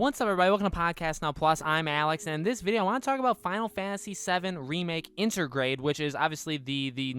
What's up, everybody? Welcome to Podcast Now Plus. I'm Alex, and in this video, I want to talk about Final Fantasy VII Remake Intergrade, which is obviously the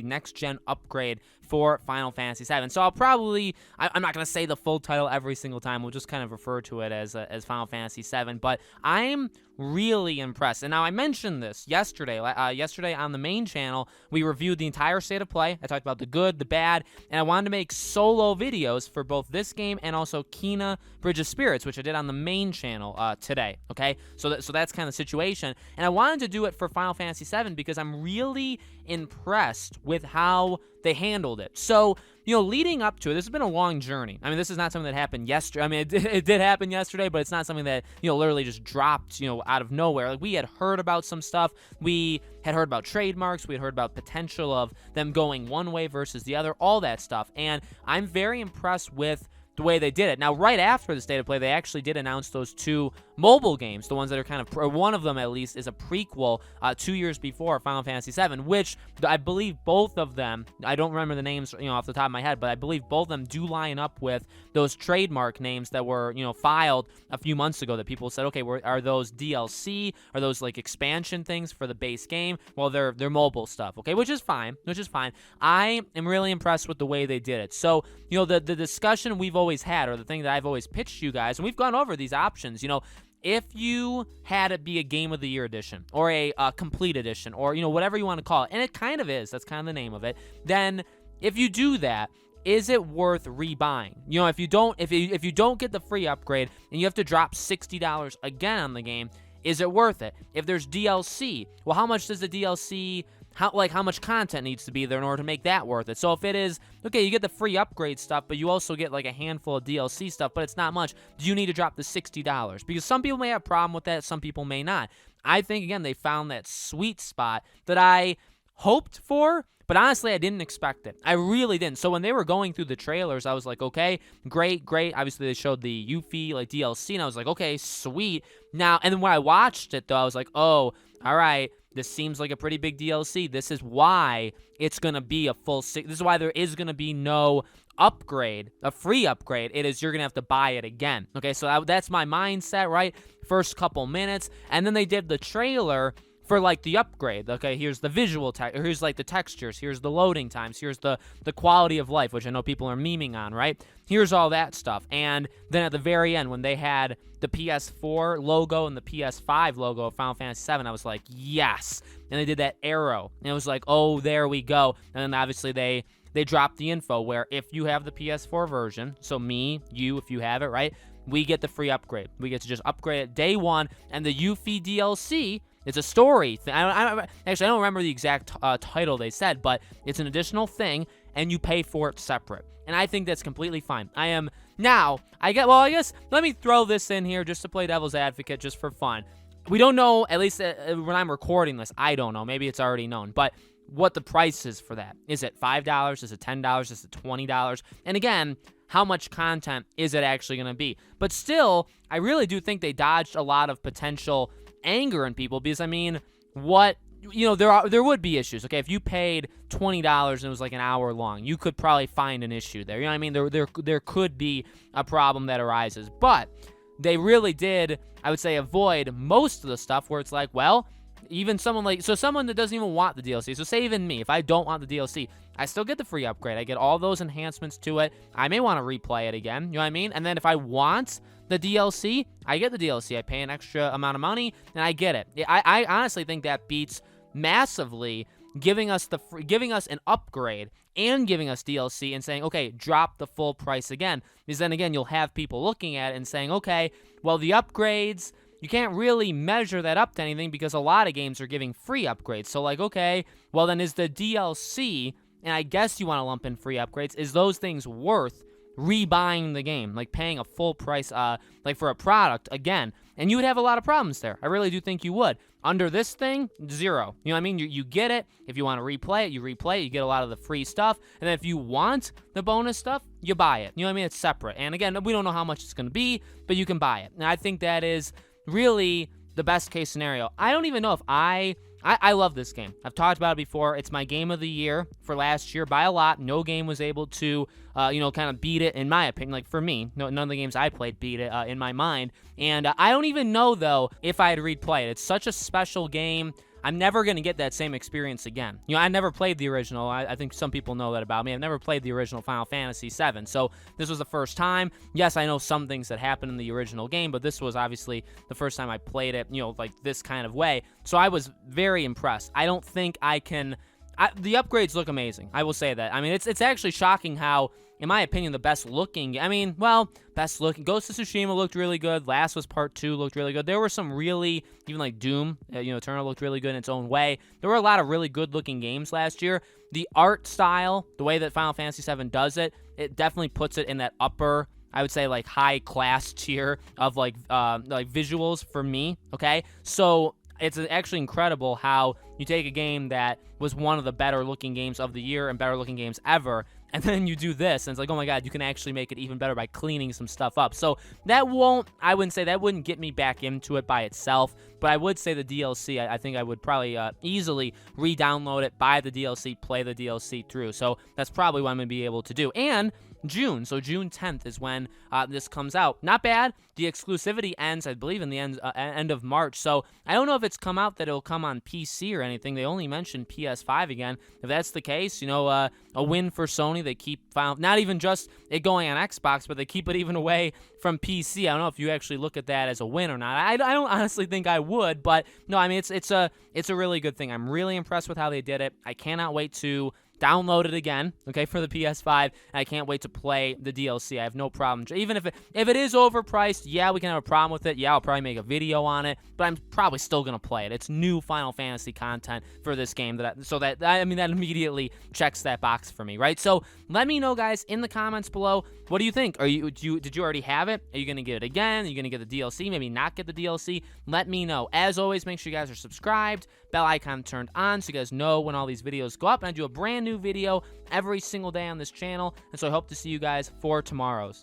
next-gen upgrade for Final Fantasy VII. So I'm not going to say the full title every single time. We'll just kind of refer to it as Final Fantasy VII, but I'm really impressed. And now I mentioned this yesterday. Yesterday on the main channel, we reviewed the entire state of play. I talked about the good, the bad, and I wanted to make solo videos for both this game and also Kena Bridge of Spirits, which I did on the main channel today. Okay, so that's kind of the situation, and I wanted to do it for Final Fantasy VII because I'm really impressed with how they handled it. So, leading up to it, this has been a long journey. I mean, this is not something that happened yesterday. I mean, it did happen yesterday, but it's not something that, literally just dropped, out of nowhere. Like, we had heard about some stuff. We had heard about trademarks. We had heard about potential of them going one way versus the other, all that stuff. And I'm very impressed with the way they did it. Now, right after the state of play, they actually did announce those two mobile games, the ones that are kind of, one of them at least, is a prequel 2 years before Final Fantasy VII, which I believe both of them, I don't remember the names, off the top of my head, but I believe both of them do line up with those trademark names that were, filed a few months ago that people said, okay, are those DLC? Are those like expansion things for the base game? Well, they're mobile stuff, okay, which is fine. I am really impressed with the way they did it. So, the discussion we've always had, or the thing that I've always pitched you guys, and we've gone over these options, if you had it be a Game of the Year edition, or a complete edition, or, whatever you want to call it, and it kind of is, that's kind of the name of it, then if you do that, is it worth rebuying? If you don't get the free upgrade, and you have to drop $60 again on the game, is it worth it? If there's DLC, well, how much does the DLC... How much content needs to be there in order to make that worth it? So if it is, okay, you get the free upgrade stuff, but you also get like a handful of DLC stuff, but it's not much, do you need to drop the $60? Because some people may have a problem with that, some people may not. I think, again, they found that sweet spot that I hoped for, but honestly, I didn't expect it. I really didn't. So when they were going through the trailers, I was like, okay, great. Obviously, they showed the Yuffie DLC, and I was like, okay, sweet. Now, and then when I watched it, though, I was like, oh, all right, this seems like a pretty big DLC. This is why it's going to be a full... This is why there is going to be no upgrade, a free upgrade. It is, you're going to have to buy it again. Okay, so that's my mindset, right? First couple minutes. And then they did the trailer for, like, the upgrade. Okay, here's the visual here's, like, the textures. Here's the loading times. Here's the quality of life, which I know people are memeing on, right? Here's all that stuff. And then at the very end, when they had the PS4 logo and the PS5 logo of Final Fantasy VII, I was like, yes. And they did that arrow. And it was like, oh, there we go. And then, obviously, they dropped the info where if you have the PS4 version, so me, you, if you have it, right, we get the free upgrade. We get to just upgrade it day one. And the Yuffie DLC... It's a story thing. I don't remember the exact title they said, but it's an additional thing, and you pay for it separate. And I think that's completely fine. I guess, let me throw this in here just to play devil's advocate, just for fun. We don't know, at least when I'm recording this, I don't know. Maybe it's already known, but what the price is for that. Is it $5? Is it $10? Is it $20? And again, how much content is it actually going to be? But still, I really do think they dodged a lot of potential anger in people, because I mean, there would be issues. Okay, if you paid $20 and it was like an hour long, you could probably find an issue there. You know what I mean? There could be a problem that arises, but they really did, I would say, avoid most of the stuff where it's like, well, even someone that doesn't even want the DLC. So say even me, if I don't want the DLC, I still get the free upgrade. I get all those enhancements to it. I may want to replay it again. You know what I mean? And then if I want the DLC, I get the DLC. I pay an extra amount of money, and I get it. I honestly think that beats massively giving us an upgrade and giving us DLC and saying, okay, drop the full price again. Because then again, you'll have people looking at it and saying, okay, well, the upgrades, you can't really measure that up to anything because a lot of games are giving free upgrades. So like, okay, well then is the DLC, and I guess you want to lump in free upgrades, is those things worth rebuying the game, like paying a full price, like for a product again? And you would have a lot of problems there. I really do think you would. Under this thing, zero. You know what I mean? You get it. If you want to replay it, you get a lot of the free stuff. And then if you want the bonus stuff, you buy it. You know what I mean? It's separate. And again, we don't know how much it's going to be, but you can buy it. And I think that is really the best case scenario. I don't even know if I I love this game. I've talked about it before. It's my game of the year for last year by a lot. No game was able to, kind of beat it, in my opinion. Like, for me, none of the games I played beat it in my mind. And I don't even know, though, if I'd replay it. It's such a special game. I'm never going to get that same experience again. I never played the original. I think some people know that about me. I've never played the original Final Fantasy VII, so this was the first time. Yes, I know some things that happened in the original game, but this was obviously the first time I played it, like this kind of way. So I was very impressed. I don't think I can... the upgrades look amazing. I will say that. I mean, it's actually shocking how, in my opinion, the best looking... best looking... Ghost of Tsushima looked really good. Last of Us Part 2 looked really good. There were some really... Even like Doom, Eternal looked really good in its own way. There were a lot of really good looking games last year. The art style, the way that Final Fantasy VII does it, it definitely puts it in that upper... I would say, like, high-class tier of, like visuals for me, okay? So... It's actually incredible how you take a game that was one of the better-looking games of the year and better-looking games ever, and then you do this, and it's like, oh my god, you can actually make it even better by cleaning some stuff up. So I wouldn't say that wouldn't get me back into it by itself, but I would say the DLC, I think I would probably easily re-download it, buy the DLC, play the DLC through. So that's probably what I'm going to be able to do. And June 10th is when this comes out. Not bad. The exclusivity ends, I believe, in the end of March. So I don't know if it's come out that it'll come on PC or anything. They only mentioned PS5 again. If that's the case, a win for Sony. They keep not even just it going on Xbox, but they keep it even away from PC. I don't know if you actually look at that as a win or not. I don't honestly think I would, but no, I mean it's a really good thing. I'm really impressed with how they did it. I cannot wait to download it again, okay, for the PS5, and I can't wait to play the DLC. I have no problem. Even if it is overpriced, yeah, we can have a problem with it. Yeah, I'll probably make a video on it, but I'm probably still going to play it. It's new Final Fantasy content for this game, that immediately checks that box for me, right? So let me know, guys, in the comments below, what do you think? Did you already have it? Are you going to get it again? Are you going to get the DLC? Maybe not get the DLC? Let me know. As always, make sure you guys are subscribed, bell icon turned on so you guys know when all these videos go up, and I do a brand new video every single day on this channel, and so I hope to see you guys for tomorrow's.